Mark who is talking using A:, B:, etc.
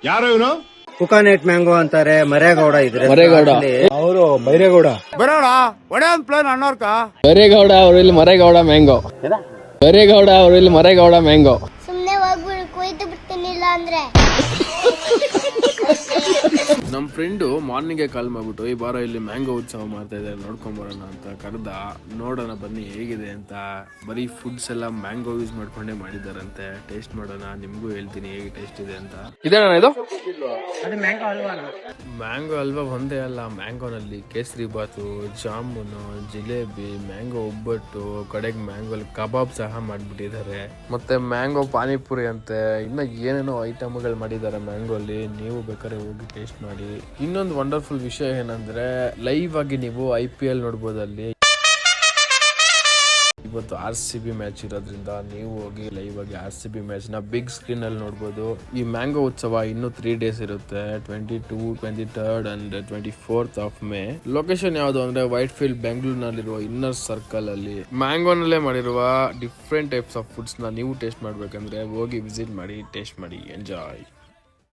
A: ಯಾರು ಇವನು?
B: ಕುಕಾನೆಟ್ ಮ್ಯಾಂಗೋ ಅಂತಾರೆ, ಮರೇಗೌಡ ಇದ್ರೆ
C: ಮರೇಗೌಡ
B: ಅವರು ಬೈರೇಗೌಡ
A: ಬರೋಣ ಒಡೆ ಒಂದ್ ಪ್ಲೇನ್ ಅಣ್ಣವ್ರಕ.
C: ಬರೇಗೌಡ ಅವರು ಇಲ್ಲಿ ಮರೇಗೌಡ ಮ್ಯಾಂಗೋ. ಬರೇಗೌಡ ಅವರು ಇಲ್ಲಿ ಮರೇಗೌಡ ಮ್ಯಾಂಗೋ.
D: ಸುಮ್ನೆ ಹೋಗ್ಬಿಡು, ಕೊಯ್ದು ಬಿಡ್ತೀನಿಲ್ಲ ಅಂದ್ರೆ.
C: ನಮ್ಮ ಫ್ರೆಂಡು ಮಾರ್ನಿಂಗ್ ಕಾಲ್ ಮಾಡ್ಬಿಟ್ಟು ಈ ಬಾರ ಇಲ್ಲಿ ಮ್ಯಾಂಗೋ ಉತ್ಸವ ಮಾಡ್ತಾ ಇದ್ದಾರೆ, ನೋಡ್ಕೊಂಡ್ ಬರೋಣ ಅಂತ ಕರೆದ. ನೋಡೋಣ ಬನ್ನಿ ಹೇಗಿದೆ ಅಂತ. ಬರೀ ಫುಡ್ಸ್ ಎಲ್ಲ ಮ್ಯಾಂಗೋ ಯೂಸ್ ಮಾಡ್ಕೊಂಡೇ ಮಾಡಿದಾರಂತೆ. ಟೇಸ್ಟ್ ಮಾಡೋಣ, ನಿಮ್ಗೂ ಹೇಳ್ತೀನಿ ಹೇಗೆ ಟೇಸ್ಟ್ ಇದೆ ಅಂತ. ಇದೇನಾ ಇದು? ಮ್ಯಾಂಗೋ ಅಲ್ವಾ ಒಂದೇ ಅಲ್ಲ, ಮ್ಯಾಂಗೋನಲ್ಲಿ ಕೇಸರಿ ಬಾತು, ಜಾಮೂನು, ಜಿಲೇಬಿ, ಮ್ಯಾಂಗೋ ಒಬ್ಬಟ್ಟು, ಕಡೆಗೆ ಮ್ಯಾಂಗೋ ಕಬಾಬ್ ಸಹ ಮಾಡ್ಬಿಟ್ಟಿದ್ದಾರೆ. ಮತ್ತೆ ಮ್ಯಾಂಗೋ ಪಾನಿಪುರಿ ಅಂತೆ, ಇನ್ನ ಏನೇನೋ ಐಟಮ್ಗಳು ಮಾಡಿದ್ದಾರೆ ಮ್ಯಾಂಗೋ ಅಲ್ಲಿ. ನೀವು ಬೇಕಾದ್ರೆ ಹೋಗಿ ಟೇಸ್ಟ್ ಮಾಡಿ. ಇನ್ನೊಂದು ವಂಡರ್ಫುಲ್ ವಿಷಯ ಏನಂದ್ರೆ ಲೈವ್ ಆಗಿ ನೀವು IPL ನೋಡ್ಬೋದು ಅಲ್ಲಿ. ಇವತ್ತು RCB ಮ್ಯಾಚ್ ಇರೋದ್ರಿಂದ ನೀವು ಹೋಗಿ ಲೈವ್ ಆಗಿ RCB ಮ್ಯಾಚ್ ನ ಬಿಗ್ ಸ್ಕ್ರೀನ್ ಅಲ್ಲಿ ನೋಡ್ಬೋದು. ಈ ಮ್ಯಾಂಗೋ ಉತ್ಸವ ಇನ್ನು 3 days ಇರುತ್ತೆ, 22, 23 and 24th of May. Location ಯಾವುದು ಅಂದ್ರೆ ವೈಟ್ ಫೀಲ್ಡ್ ಬೆಂಗಳೂರಿನಲ್ಲಿರುವ ಇನ್ನರ್ ಸರ್ಕಲ್ ಅಲ್ಲಿ. ಮ್ಯಾಂಗೋನಲ್ಲೇ ಮಾಡಿರುವ ಡಿಫ್ರೆಂಟ್ ಟೈಪ್ಸ್ ಆಫ್ ಫುಡ್ಸ್ ನ ನೀವು ಟೇಸ್ಟ್ ಮಾಡ್ಬೇಕಂದ್ರೆ ಹೋಗಿ ವಿಸಿಟ್ ಮಾಡಿ, ಟೇಸ್ಟ್ ಮಾಡಿ, ಎಂಜಾಯ್.